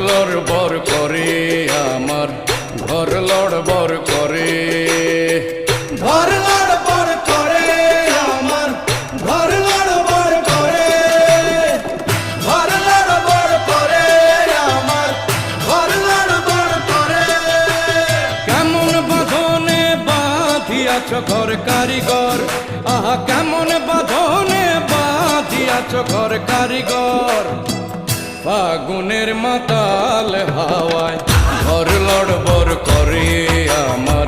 লড়বড় করে আমার ঘর লড়বড় করে ঘর লড়বড় করে আমার ঘর লড়বড় করে ঘর লড়বড় করে আমার ঘর লড়বড় করে কেমন বাঁধনে বাঁধিয়াছ ঘর কারিগর আহা কেমন বাঁধনে বাঁধিয়াছ ঘর কারিগর ফাগুনের মাতাল হাওয়ায় ঘর লড়বড় করে আমার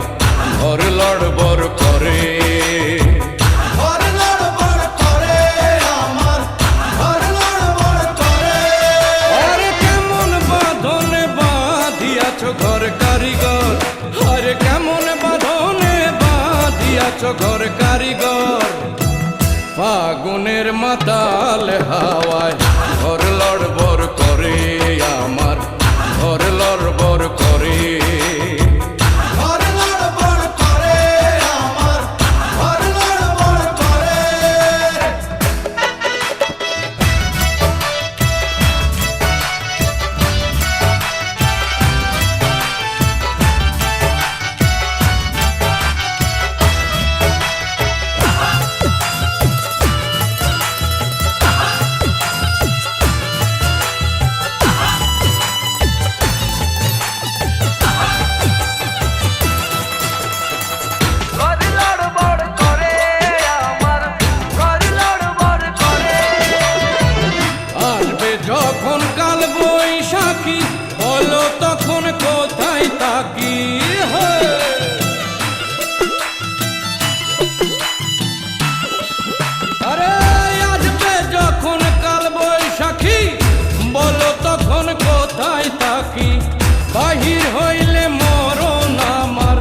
ঘর লড়বড় করে ঘর লড়বড় করে আমার ঘর লড়বড় করে আরে কেমন বাঁধনে বাঁধিয়াছ ঘর কারিগর আরে কেমন বাঁধনে বাঁধিয়াছ ঘর কারিগর ফাগুনের মাতাল হাওয়ায় ঘর লড়বড় করে আমার ঘর লড়বড় করে ঘর লড়বড় করে আমার ঘর লড়বড় করে আসবে যখন কাল বৈশাখী বলো তখন কোথায় থাকি আরে আসবে যখন কাল বৈশাখী বলো তখন কোথায় থাকি বাহির হইলে মরণ আমার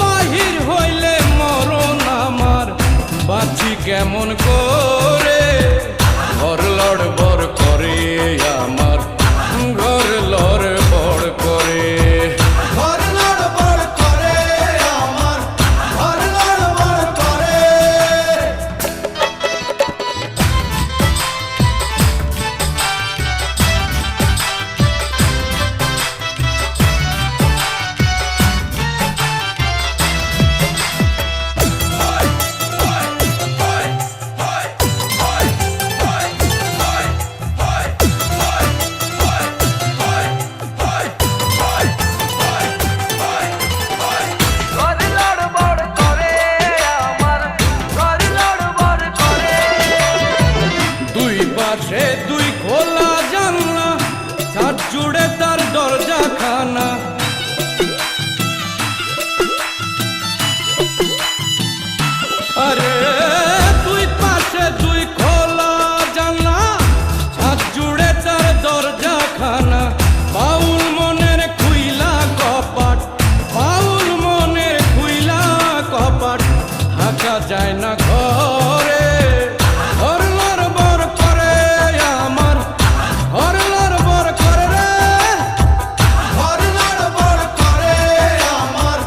বাহির হইলে মরণ আমার বাঁচি কেমন করে ঘর লড়বড় করে আমার ঘর লড়বড় করে ঘর লড়বড় করে আমার ঘর লড়বড় করে দুই পাশে দুই খোলা জানলা ছাদ জুড়ে তার দরজা খানা আরে দুই পাশে দুই খোলা জানলা ছাদ জুড়ে তার দরজা খানা বাউল মনের খুইলা কপাট বাউল মনের খুইলা কপাট ঢাকা যায় না ঘরে ঘর লড়বড় করে আমার ঘর লড়বড় করে রে ঘর লড়বড় করে আমার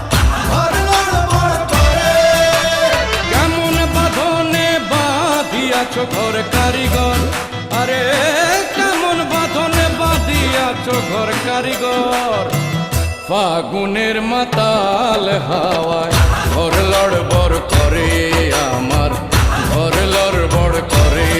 ঘর লড়বড় করে কেমন বাঁধনে বাঁধিয়াছ ঘর কারিগর আরে কেমন বাঁধনে বাঁধিয়াছ ঘর কারিগর ফাগুনের মাতাল হাওয়ায় ঘর লড়বড় করে আমার ঘর লড়বড় করে